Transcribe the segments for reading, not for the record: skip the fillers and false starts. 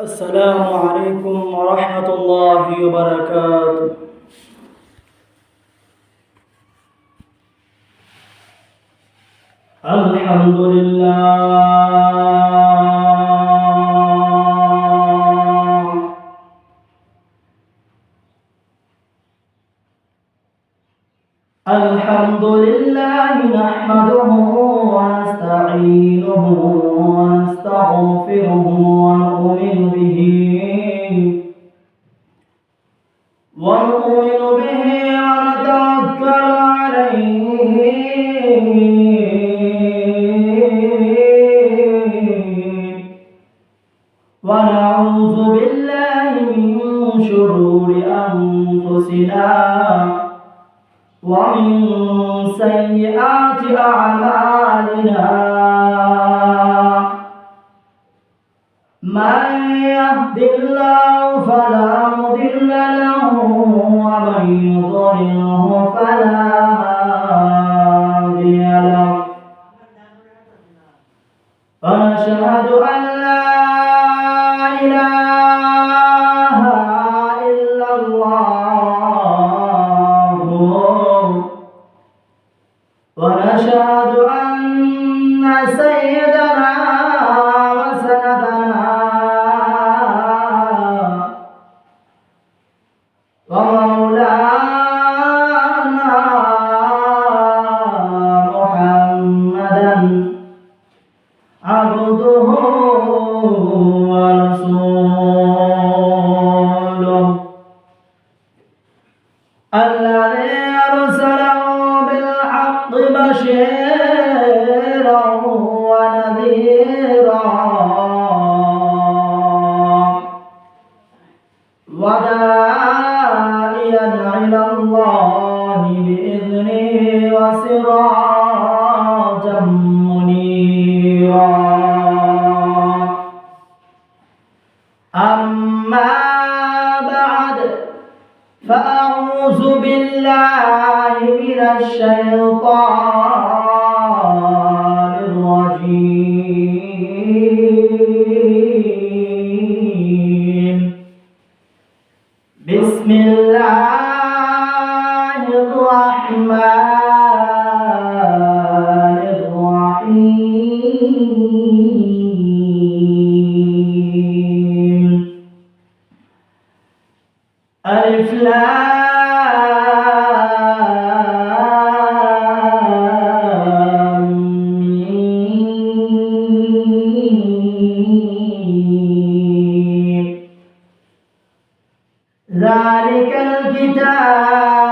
السلام عليكم ورحمة الله وبركاته. الحمد لله الحمد لله نحمده ونستعينه ونستغفره ونؤمن به ونتوكل عليه ونعوذ بالله من شرور أنفسنا ومن سيئات أعمالنا من يهد الله فلا مضل له ومن يضلله فلا هادي له ونشهد أن لا إله إلا الله ونشهد أن سيدنا وسندنا ومولانا محمدا عبده ورسوله الذي أرسله بالحق بشيرا ونذيرا وداعيا إلى الله بإذنه وسراجا منيرا. أما بعد فأعوذ بالله من الشيطان الرجيم. بسم الله الرحمن الرحيم. ألف لام ميم. ذلك الكتاب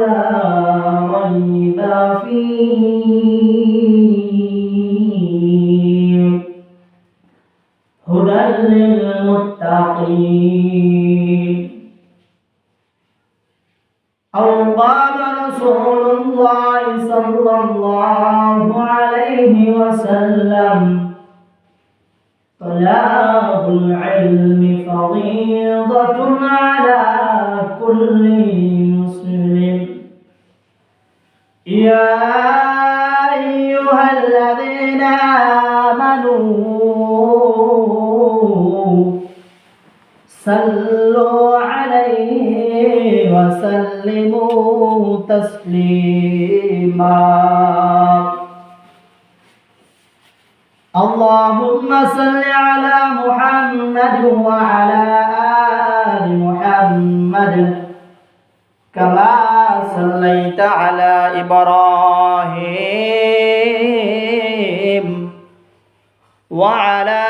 لا ريب فيه هدى للمتقين. أو قال رسول الله صلى الله عليه وسلم طلب العلم فريضة على كل مسلم. يا أيها الذين آمنوا صلوا عليه وسلموا تسليما. اللهم صل على محمد وعلى آل محمد كما صليت على إبراهيم وعلى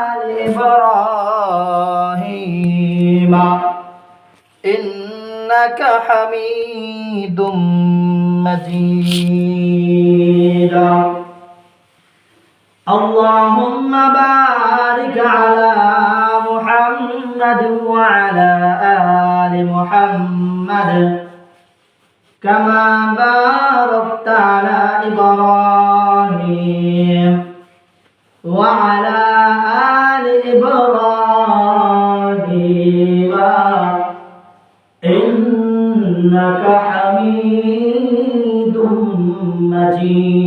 آل إبراهيم إنك حميد مجيد. اللهم بارك على محمد وعلى آل محمد كما باركت على إبراهيم وعلى آل إبراهيم إنك حميد مجيد.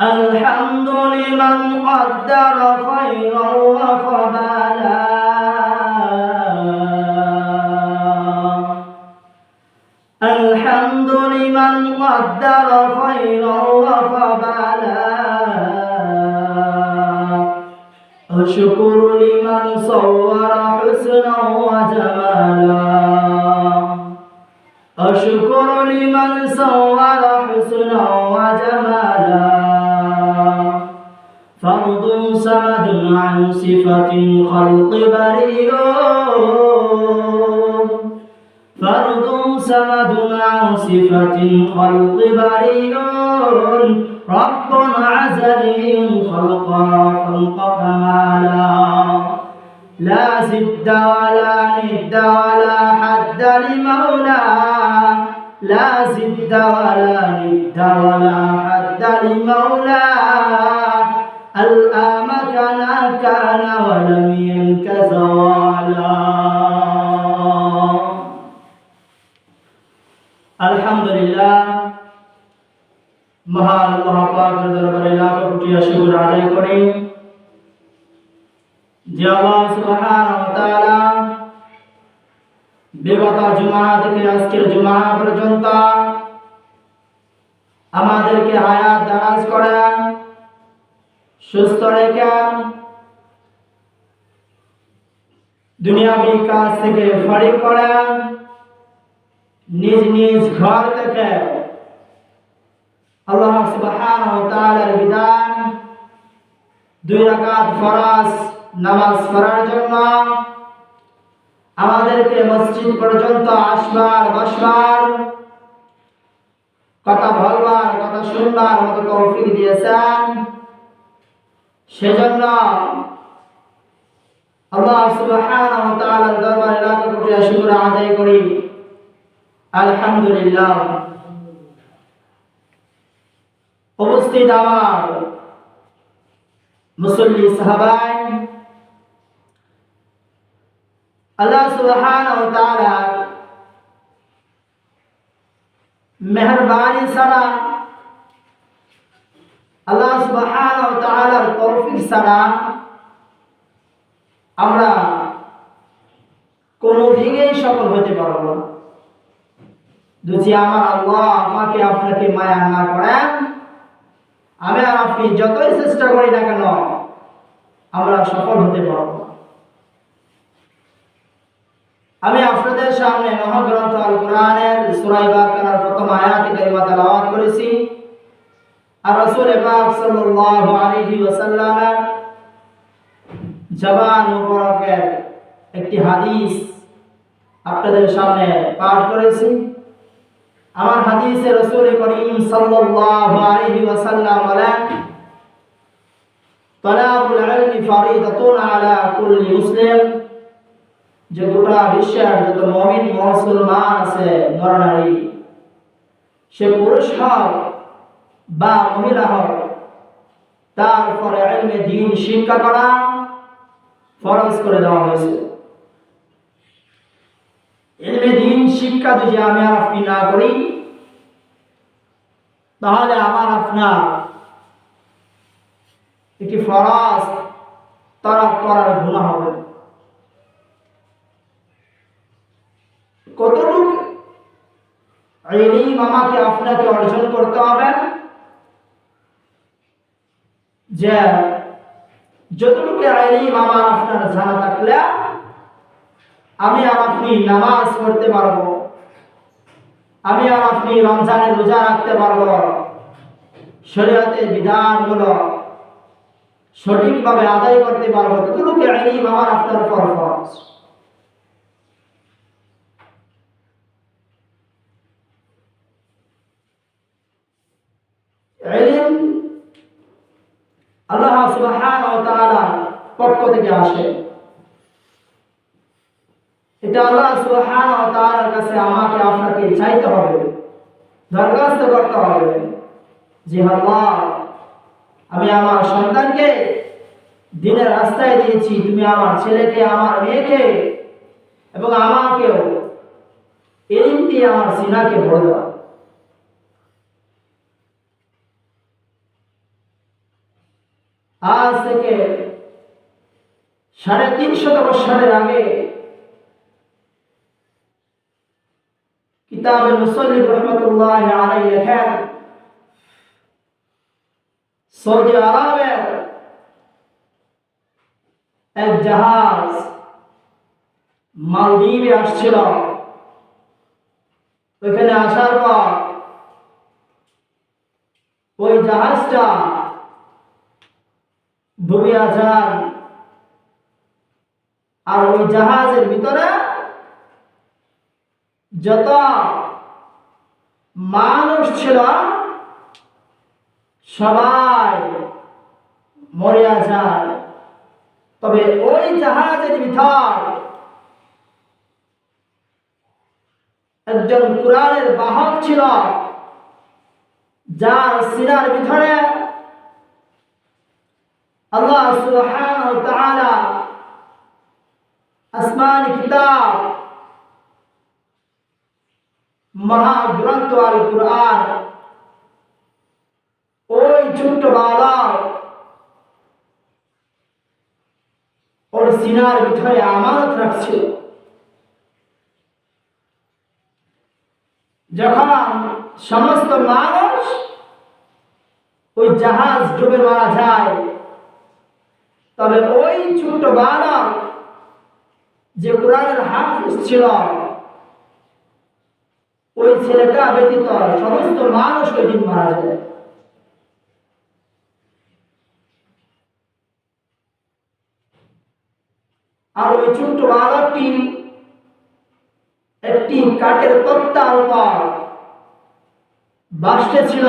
الحمد الحمد لمن قدر خيرا وقبلا الحمد لمن قدر خيرا وقبلا الشكر لمن صور حسنا وجمالا الشكر لمن صور حسنا وجمالا فرد صمد عن صفة خلق بريء فرد صمد عن صفة خلق بريء رب عزلي خلقا خلق كمالا لا زد ولا ند ولا حد لمولى لا زد ولا ند ولا حد لمولى الآن كان ولم ينك زوالا الحمد لله মহান মহাপাকের দরবারে লাখ কোটি শুকর আদায় করি যে আল্লাহ সুবহানাহু ওয়া তাআলা বিগত জুমা থেকে আজকের জুমা পর্যন্ত আমাদেরকে হায়াত দারাজ করেন সুস্থ রেখেন দুনিয়াবি কাজ থেকে ফারিগ করেন নিজ নিজ ঘর থেকে আল্লাহ সুবহানাহু ওয়া তাআলার বিধান 2 রাকাত ফরজ নামাজ পড়ার জন্য আমাদেরকে মসজিদ পর্যন্ত আসবার বসবার কথা বলবার কথা শুনবার মতো তৌফিক দিয়েছেন সেজন্য আল্লাহ সুবহানাহু ওয়া তাআলার দরবারে লাখ কোটি শুকর আদায় করি আলহামদুলিল্লাহ উপস্থিত আমার মুসল্লি সাহাবাই আল্লাহ সুবহানাহু ওয়া তাআলা মেহেরবানি ছাড়া আল্লাহ সুবহানাহু ওয়া তাআলার তৌফিক ছাড়া আমরা কোনোদিনই সফল হতে পারব না যদি আমার আল্লাহ আমাকে আপনাকে মায়া না করেন আমি আর আপনি যতই চেষ্টা করি না কেন আমরা সফল হতে পারব না আমি আপনাদের সামনে মহাগ্রন্থ আল কোরআনের সূরা বাকারার প্রথম আয়াতে কারিমা তেলাওয়াত করেছি আর রাসূল পাক সাল্লাল্লাহু আলাইহি ওয়াসাল্লামের জবান মুবারকের একটি হাদিস আপনাদের সামনে পাঠ করেছি আমার হাদিসে রাসূল করিম সাল্লাল্লাহু আলাইহি ওয়াসাল্লাম বলেন তালাবুল ইলমি ফরিদাতুন আলা কুল্লি মুসলিম যে গোটা বিশ্বের যত মুমিন মুসলমান আছে নরনারী সে পুরুষ হোক বা মহিলা হোক তারপরে ইলমে দ্বীন শিক্ষা করা ফরজ করে দেওয়া হয়েছে ইলমে দ্বীন শিক্ষা যদি আমি আর আপনি না করি তাহলে আমার আপনার একটি ফরজ তরক করার গুনাহ হবে কতটুকু ইলম আমাকে আপনাকে অর্জন করতে হবে যে যতটুকু ইলম আমার আপনার জানা থাকলে আমি আর আপনি নামাজ পড়তে পারবো আমি আর আপনি রমজানের রোজা রাখতে পারবো শরীয়তের বিধানগুলো সঠিকভাবে আদায় করতে পারবো ততটুকু ইলম আমার আপনার ফরজ ইলম আল্লাহ সুবহানাহু ওয়া তাআলার পক্ষ থেকে আসে এটা আল্লাহ সুবহানাহু ওয়া তাআলার কাছে আমাকে আপনাকে চাইতে হবে দরখাস্ত করতে হবে যে আল্লাহ আমি আমার সন্তানকে দিনের রাস্তায় দিয়েছি তুমি আমার ছেলেকে আমার মেয়েকে এবং আমাকেও ইলম দিয়ে আমার সিনাকে ভরে দাও আজ থেকে 350 বছরের আগে কিতাবে মুসল্লি রহমতুল্লাহ আলাইহি লেখেন, সৌদি আরবের এক জাহাজ মালদ্বীপে আসছিল। ওইখানে আসার পর ওই জাহাজটা ডুবে যান, আর ওই জাহাজের ভিতরে যত মানুষ ছিল সবাই মরিয়া যায়। তবে ওই জাহাজের ভিতর একজন কুরআনের বাহক ছিল, যার সিনার ভিতরে আল্লাহ সুবহানাহু ওয়া তাআলা আসমানি কিতাব মহাগ্রন্থ আল কুরআন, ওই ছোট্ট বালক ওর সিনার ভিতরে আমানত রাখছিল। যখন সমস্ত মানুষ ওই জাহাজ ডুবে মারা যায়, তবে ওই ছোট্ট বালক যে কুরআনের হাফিজ ছিল, ওই ছেলেটা ব্যতীত সমস্ত মানুষ ওই দিন মারা যায়। আর ওই ছোট্ট বালকটি একটি কাঠের তক্তার উপর ভাসতেছিল।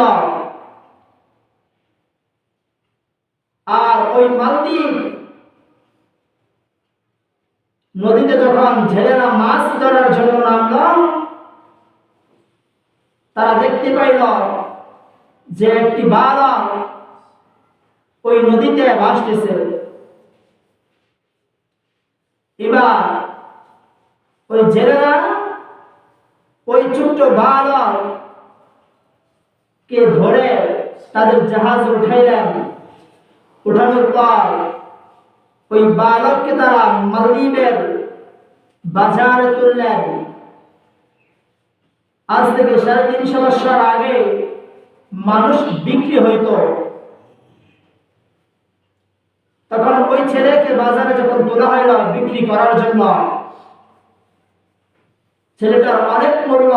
আর ওই মালদ্বীপ নদীতে যখন জেলেরা মাছ ধরার জন্য নামল, তারা দেখতে পাইল যে একটি বালক ওই নদীতে ভাসতেছে। এবার ওই জেলেরা ওই ছোট্ট বালক কে ধরে তাদের জাহাজে উঠাইলেন। উঠানোর পর ওই বালককে তারা মালদ্বীপের বাজারে তুললেন। আজ থেকে 350 বছর আগে মানুষ বিক্রি হইতো, তখন ওই ছেলেকে বাজারে যখন তোলা হইল বিক্রি করার জন্য, ছেলেটার অনেক মূল্য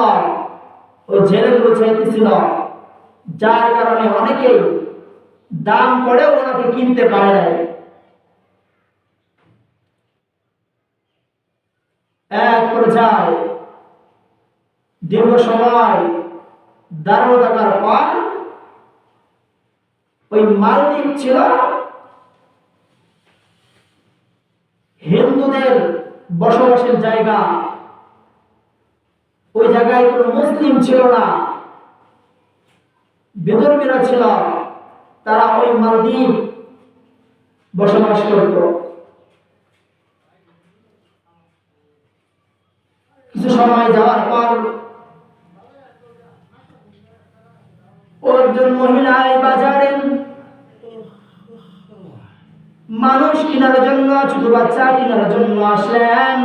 ওই জেলেগুলো চাইতেছিল, যার কারণে অনেকেই দাম করে ওনাকে কিনতে পারে নাই। এক পর্যায়ে দীর্ঘ সময় দাঁড়ানো থাকার পর ওই মালদ্বীপ ছিল হিন্দুদের বসবাসের জায়গা। ওই জায়গায় কোনো মুসলিম ছিল না, বিধর্মীরা ছিল। তারা ওই মালদ্বীপ বসবাস করত। কিছু সময় যাওয়ার পর একজন মহিলা এই বাজারে মানুষ কেনার জন্য, ছোট বাচ্চা কেনার জন্য আসলেন।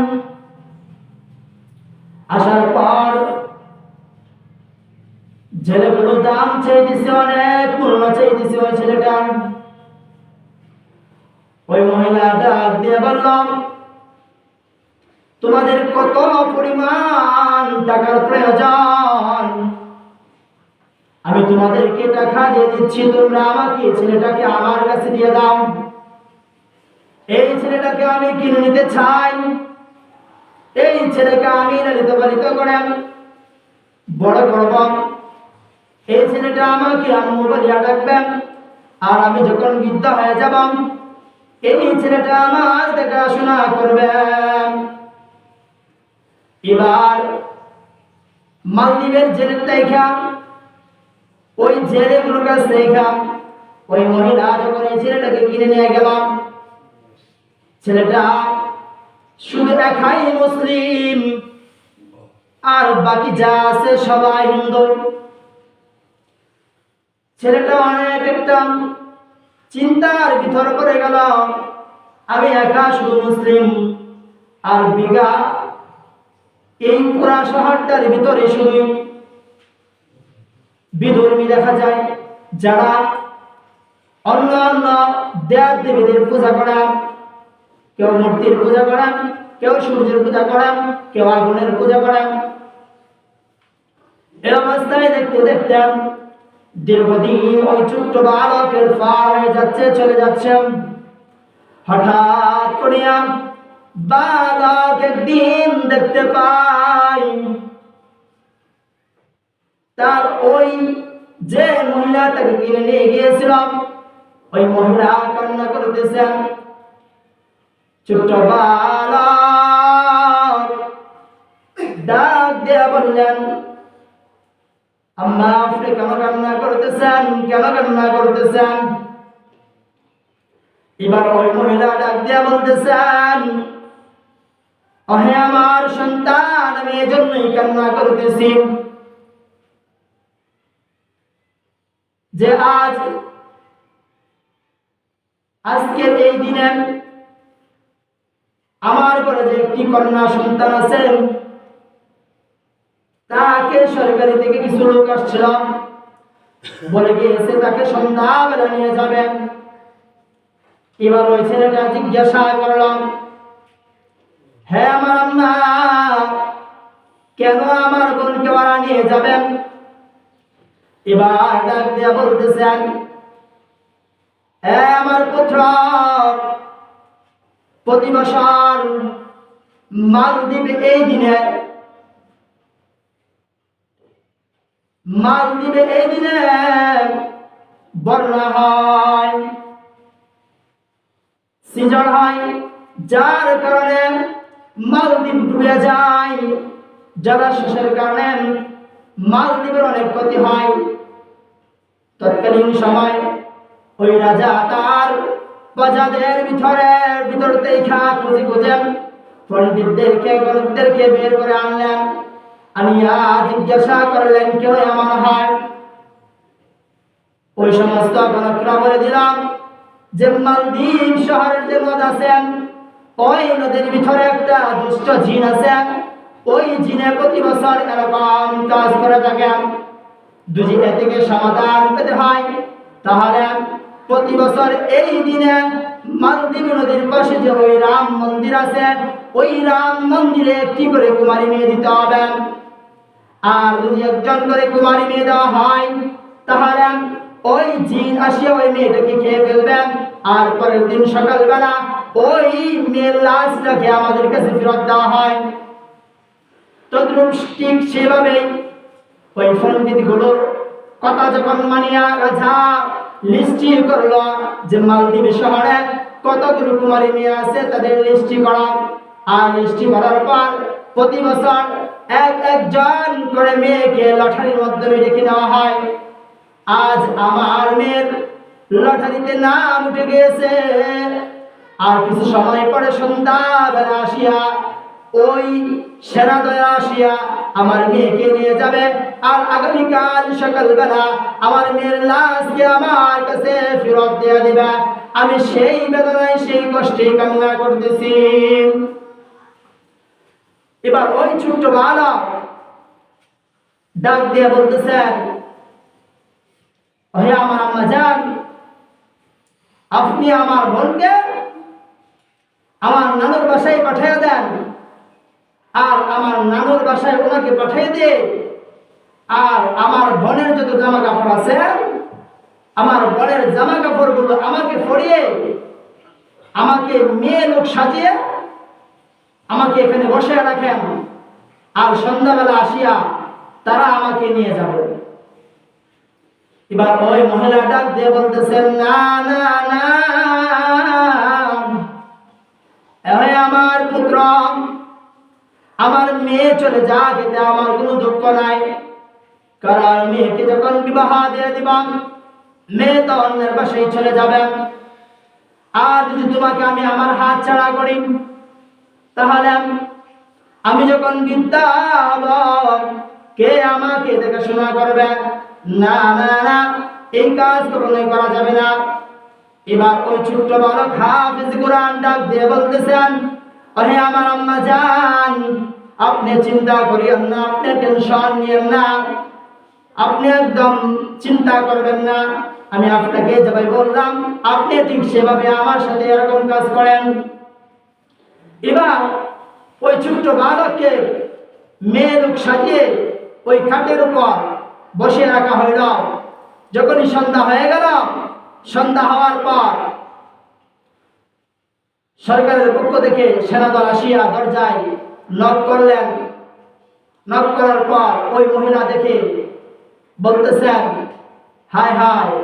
আসার পর ছেলেগুলো দাম চাইতেছে, অনেক মূল্য চাইতেছে ওই ছেলেটা। ওই মহিলা ডাক দিয়ে বললাম, তোমাদের কত পরিমাণ টাকার প্রয়োজন? আমি তোমাদেরকে টাকা দিয়ে দিচ্ছি, তোমরা আমাকে ছেলেটাকে আমার কাছে দিয়ে দাও। এই ছেলেটাকে আমি কিনে নিতে চাই। এই ছেলেকে আমি লালিত পালিত করে বড় করব। এই ছেলেটা আমাকে আম্মু বলিয়া ডাকবেন, আর আমি যখন বৃদ্ধ হয়ে যাব এই ছেলেটা আমার দেখাশোনা করবে। এবার মালদ্বীপের জেলের দেখা ওই জেলেগুলোর কাছ থেকে ওই মহিলা যখন এই ছেলেটাকে কিনে নিয়ে গেল, ছেলেটা শুধু একাই মুসলিম, আর বাকি যা আছে সবাই হিন্দু। ছেলেটা অনেক একটা চিন্তার ভিতর পড়ে গেল, আমি একা শুধু মুসলিম, আর বিঘা এই পুরা শহরটার ভিতরে শুধু বিধর্মী দেখা যায়, যারা অন্য অন্য দেব দেবীদের পূজা করেন। কেউ মূর্তির পূজা করেন, কেউ সূর্যের পূজা করেন, কেউ আগুনের পূজা করেন। এই অবস্থায় দেখতে দেখতে দীর্ঘদিন ওই ছোট্ট বালকের পার হয়ে যাচ্ছে, চলে যাচ্ছে। হঠাৎ করিয়া বালক একদিন দেখতে পাই তার ওই যে মহিলা তাকে কিনে নিয়ে গিয়েছিলাম, ওই মহিলা কান্না করতেছেন। ছোট্ট বালক ডাক দিয়ে বললেন, আম্মা আপনি কেন কান্না করতেছেন, কেন কান্না করতেছেন? এবার ওই মহিলা ডাক দিয়ে বলতেছেন, ওহে আমার সন্তান, আমি এজন্যই কান্না করতেছি যে আজকের এই দিনে আমার ঘরে যে একটি কন্যা সন্তান আছে, তাকে সরকারি থেকে কিছু লোক আসছিল, বলে গিয়েছে তাকে সন্ধ্যাবেলা নিয়ে যাবেন। এবার ওই ছেলেটা জিজ্ঞাসা করলাম, হ্যাঁ আমার আম্মা, কেন আমার বোনকে ওরা নিয়ে যাবেন? এবার ডাক দিয়া বলতেছেন, হ্যাঁ আমার পুত্র প্রতি বছর মালদ্বীপে এই দিনে বন্যা হয়, সিজন হয়, যার কারণে মালদ্বীপ ডুবে যায়। জলস্রোতের কারণে মালদ্বীপের অনেক ক্ষতি হয়। তৎকালীন সময় ওই রাজা তার প্রজাদের ভিতর দেখা খুঁজে পণ্ডিতদেরকে গণিতদেরকে বের করে আনলেন, আনিয়া জিজ্ঞাসা করলেন কেউ এমন হয়? ওই সমস্ত গণকরা বলে দিলাম যে মালদ্বীপ শহরের যে নদ আছেন, ওই নদীর ভিতরে একটা দুষ্ট জিন আছে। ওই জিনে প্রতি বছর এরকম কাজ করে থাকেন। যদি এ থেকে সমাধান পেতে হয়, তাহলে প্রতি বছর এই দিনে মালদ্বীপ নদীর পাশে যে ওই রাম মন্দির আছে, ওই রাম মন্দিরে একটি করে কুমারী মেয়ে দিতে হবে। আর যদি একজন করে কুমারী মেয়ে দেওয়া হয়, তাহলে ওই জিন আসিয়া ওই মেয়েটাকে খেয়ে ফেলবেন, আর পরের দিন সকালবেলা ওই মেয়ের লাশটাকে আমাদের কাছে ফেরত দেওয়া হয়। তদ্রুপ ঠিক সেভাবেই ওই পণ্ডিত গুলোর কথা যখন মানিয়া রাজা লিস্টি করলো যে মালদ্বীপ শহরে কতগুলো কুমারী মেয়ে আছে, তাদের লিস্টি করা। আর লিস্টি করার পর প্রতি বছর একজন করে মেয়েকে লটারির মাধ্যমে ডেকে নেওয়া হয়। আজ আমার মেয়ের লটারিতে নাম উঠে গিয়েছে। আর কিছু সময় পরে সন্ধ্যাবেলা আসিয়া ওই সেনাদয়া আসিয়া আমার মেয়েকে নিয়ে যাবে, আর আগামীকাল সকালবেলা আমার মেয়ের লাশকে আমার কাছে ফেরত দিয়ে দিবে। আমি সেই বেদনায়, সেই কষ্টে কান্না করতেছি। এবার ওই ছোট্ট বালক ডাক দিয়ে বলতেছেন, হে আমার আম্মা জান, আপনি আমার বোনকে আমার নানুর বাসায় পাঠিয়ে দেন, আর আমার নানুর বাসায় ওনাকে পাঠিয়ে দিয়ে, আর আমার বোনের যত জামা কাপড় আছে, আমার বোনের জামা কাপড় গুলো আমাকে পরিয়ে, আমাকে মেয়ে লোক সাজিয়ে আমাকে এখানে বসে রাখেন, আর সন্ধ্যাবেলা আসিয়া তারা আমাকে নিয়ে যাবে। এবার ওই মহিলা ডাক দিয়ে বলতেছেন, না না না, আমার পুত্র, আমার মেয়ে চলে যাক, এতে আমার কোনো দুঃখ নাই। কারণ মেয়েকে যখন বিবাহ দিয়ে দিবাম, মেয়ে তো অন্যের বাসায় চলে যাবে। আর যদি তোমাকে আমি আমার হাত ছাড়া করি, তাহলে আমি যখন বৃদ্ধা হব, কে আমাকে দেখাশোনা করবে? না না না, এই কাজ কখনোই করা যাবে না। এবার ওই ছোট্ট বালক হাফেজ কোরআন ডাক দিয়ে বলতেছেন, ওহে আমার আম্মা জান, আপনি চিন্তা করিয়েন না, আপনি টেনশন নিয়েন না, আপনি একদম চিন্তা করবেন না। আমি আপনাকে যেভাবে বললাম আপনি ঠিক সেভাবে আমার সাথে এরকম কাজ করেন। এবার ওই ছোট্ট বালককে মেয়ে লোক সাজিয়ে ওই খাটের উপর বসে রাখা হইল। যখনই সন্ধ্যা হয়ে গেল, সন্ধ্যা হওয়ার পর সরকারের পক্ষ থেকে সেনাদল আসিয়া দরজায় নক করলেন। নক করার পর ওই মহিলা দেখে বলতেছেন, হায় হায়,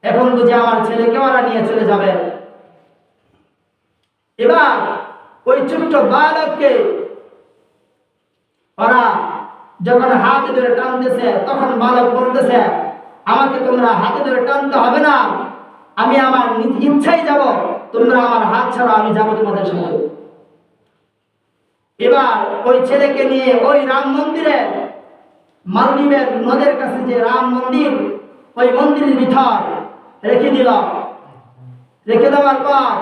এখন বুঝি আমার ছেলেকে ওরা নিয়ে চলে যাবে। এবার ওই ছোট্ট বালককে ওরা যখন হাতে ধরে টানতেছে, তখন বালক বলতেছে, আমাকে তোমরা হাতে ধরে টানতে হবে না, আমি আমার ইচ্ছাই যাব, তোমরা আমার হাত ছাড়া, আমি যাবো তোমাদের সাথে। এবার ওই ছেলেকে নিয়ে ওই রাম মন্দিরে, মালদ্বীপের নদের কাছে যে রাম মন্দির, ওই মন্দিরের ভিতর রেখে দিল। রেখে দেওয়ার পর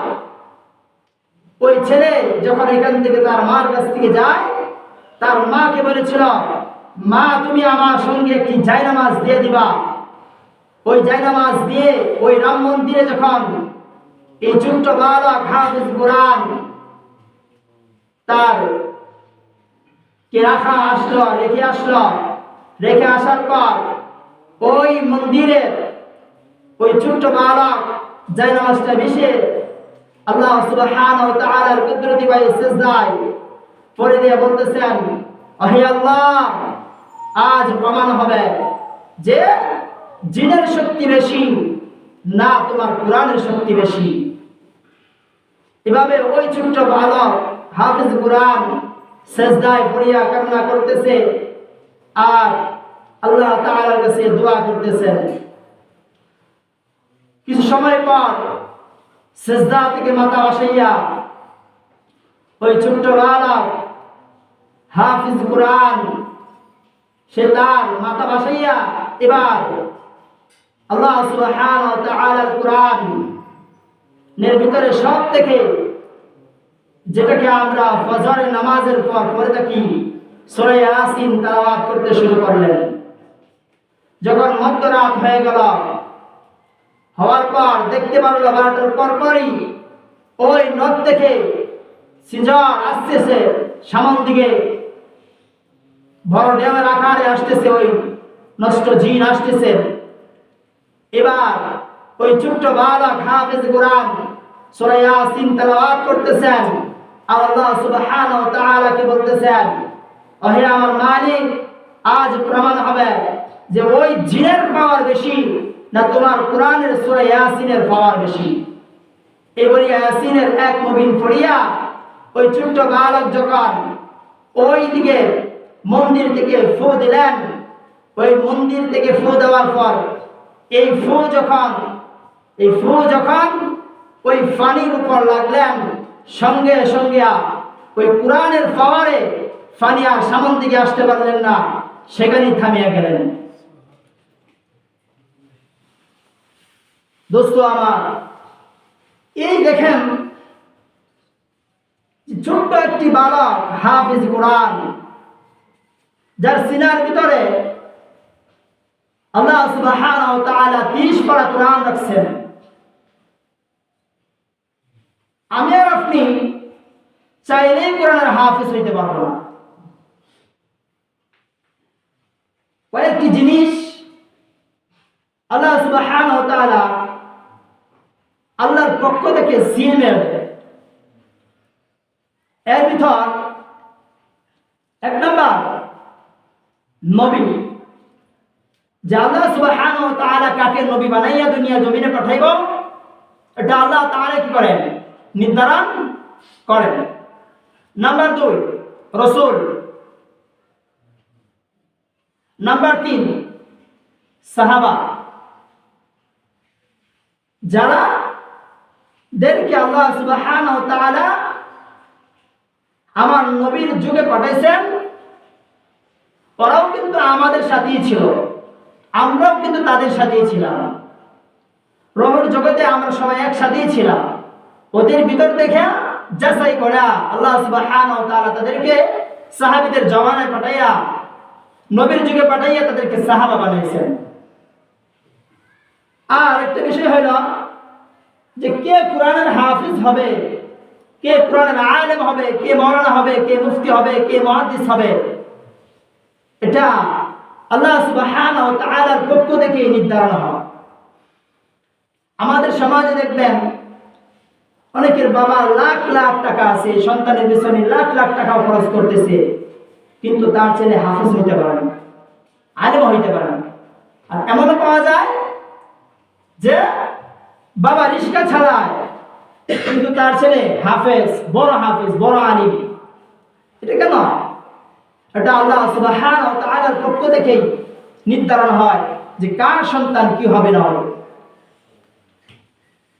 ওই ছেলে যখন এখান থেকে তার মার কাছ থেকে যায়, তার মাকে বলেছিল, মা তুমি আমার সঙ্গে একটি জায়নামাজ দিয়ে দিবা। ওই জায়নামাজ দিয়ে ওই রাম মন্দিরে যখন এই ছোট্ট বালক হাফেজ কোরআন তার কে রাখা আসলো, রেখে আসলো, রেখে আসার পর ওই মন্দিরে ওই ছোট্ট বালক জায়নামাজটা বেশে আল্লাহ সুবহানাহু ওয়া তাআলার কুদরতি বাই সিজদায় পড়ে দিয়ে বলতেছেন, হে আল্লাহ, আজ প্রমাণ হবে যে জিনের শক্তি বেশি না তোমার কোরআনের শক্তি বেশি। এভাবে ওই ছোট্ট বালক হাফেজ কোরআন সিজদায় পড়িয়া কান্না করতেছে আর আল্লাহ তাআলার কাছে দোয়া করতেছে। কিছু সময় পর সিজদা থেকে মাথা বসাইয়া ওই ছোট্ট বালক হাফেজ কোরআন সে তার মাথা বসাইয়া এবার আল্লাহ সুবহানাহু ওয়া তাআলার কোরআন এর ভিতরে সব থেকে যেটাকে আমরা ফজরের নামাজের পর পড়ে থাকি সূরা ইয়াসিন তেলাওয়াত করতে শুরু করলেন। যখন মধ্যরাত হয়ে গেল, হওয়ার পর দেখতে পারলো 12টার পরপরই ওই নদ থেকে সিজর আসতেছে, সামন দিকে বড় ঢেউয়ের আকারে আসতেছে, ওই নষ্ট জিন আসতেছে। এবার ওই ছোট্ট বালক হাফেজ কোরআন সূরা ইয়াসিন তেলাওয়াত করতেছেন আর আল্লাহ সুবহানাহু ওয়া তাআলা কে বলতেছেন, ওহে আমার মালিক, আজ প্রমাণ হবে যে ওই জিনের পাওয়ার বেশি না তোমার কোরআনের সূরা ইয়াসিনের পাওয়ার বেশি। এই বলি ইয়াসিনের এক মুবিন পড়িয়া ওই ছোট্ট বালক যখন ওই দিকে মন্দির থেকে ফু দিলেন, ওই মন্দির থেকে ফু দেওয়ার পর এই ফু যখন ওই পানির উপর লাগলেন, সঙ্গে সঙ্গে ওই কোরআনের পাওয়ারে পানি আর সামন দিকে আসতে পারলেন না, সেখানেই থামিয়া গেলেন। দোস্ত আমার, এই দেখেন ছোট্ট একটি বালক হাফেজ কোরআন, যার সিনার ভিতরে আল্লাহ সুবহানাহু ওয়া তাআলা 30 পারা কোরআন রাখছেন। আমি আর আপনি চাইলেই কোরআনের হাফেজ হইতে পারবো না। কয়েকটি জিনিস আল্লাহ সুবহানাহু ওয়া তাআলা আল্লাহর পক্ষ থেকে সিএমএ এর ভিতর এক নাম্বার নবী, যে আল্লাহ সুবহানাহু ওয়া তাআলা কাকে নবী বানাইয়া দুনিয়া জমিনে পাঠাইব, এটা আল্লাহ তাআলা কি করেন? নির্ধারণ করেন। নাম্বার 2 রাসূল। নাম্বার 3 সাহাবা, যারা দেরকে আল্লাহ সুবহানাহু ওয়া তাআলা আমার নবীর যুগে পাঠাইছেন, ওরাও কিন্তু আমাদের সাথেই ছিল, আমরাও কিন্তু তাদের সাথেই ছিলাম। রোহের জগতে আমরা সবাই একসাথেই ছিলাম। ওদের ভিতর থেকে যাচাই করে আল্লাহ সুবহানাহু ওয়া তাআলা তাদেরকে সাহাবীদের জমানায় পাঠাইয়া, নবীর যুগে পাঠাইয়া তাদেরকে সাহাবা বানাইছেন। আর একটা বিষয় হইল যে কে কোরআনের হাফিজ হবে, কে কোরআনের আলেম হবে, কে মাওলানা হবে, কে মুফতি হবে, কে মুহাদ্দিস হবে, এটা আল্লাহ সুবহানাহু ওয়া তাআলার পক্ষ থেকে নির্ধারণ হয়। আমাদের সমাজে দেখবেন অনেকের বাবা লাখ লাখ টাকা আছে, সন্তানের পিছনে লাখ লাখ টাকা খরচ করতেছে, কিন্তু তার ছেলে হাফিজ হইতে পারে না, আলেম হইতে পারে না। আর এমনও পাওয়া যায় যে বাবা রিস্কা চালায়, কিন্তু তার ছেলে হাফেজ, বড় আলিম। এটা কেন? এটা আল্লাহ সুবহানাহু ওয়া তাআলার পক্ষ থেকেই নির্ধারণ হয় যে কার সন্তান কি হবে না হবে।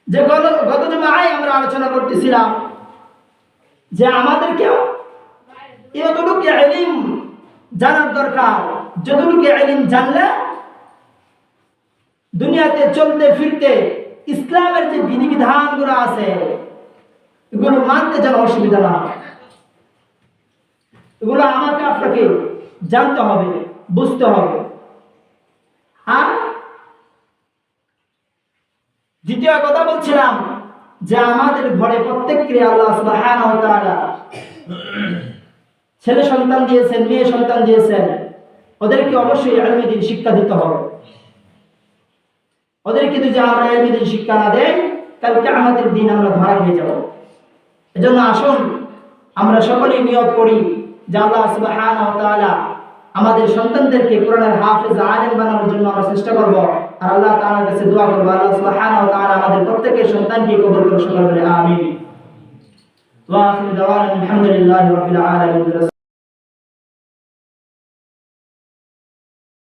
যে গত জুমায় আমরা আলোচনা করতেছিলাম যে আমাদেরকেও এতটুকু ইলম জানার দরকার, যতটুকু ইলম জানলে দুনিয়াতে চলতে ফিরতে ইসলামের যে বিধিবিধানগুলো আছে এগুলো মানতে যেন অসুবিধা না হয়। এগুলো আমাকে আপনাকে জানতে হবে, বুঝতে হবে। আর দ্বিতীয় কথা বলছিলাম যে আমাদের ঘরে প্রত্যেককে আল্লাহ সুবহানাহু ওয়া তাআলা ছেলে সন্তান দিয়েছেন, মেয়ে সন্তান দিয়েছেন, ওদেরকে অবশ্যই ইলমে দ্বীন শিক্ষা দিতে হবে। ওদেরকে যদি আমরা ইলমে দ্বীন শিক্ষা না দেই, কালকে আমাদের দিন আমরা ধরা হয়ে যাব। এজন্য আসুন আমরা সকলেই নিয়ত করি যে আল্লাহ সুবহানাহু ওয়া তাআলা আমাদের সন্তানদেরকে কোরআনের হাফেজ আলেম বানানোর জন্য আমরা চেষ্টা করব। আর আল্লাহ তাআলার কাছে দোয়া করব আল্লাহ সুবহানাহু ওয়া তাআলা আমাদের প্রত্যেকের সন্তানকে কবুল করুন। সকলে বলে আমিন। ওয়া আখিরু দাওয়ানা আলহামদুলিল্লাহি রাব্বিল আলামিন।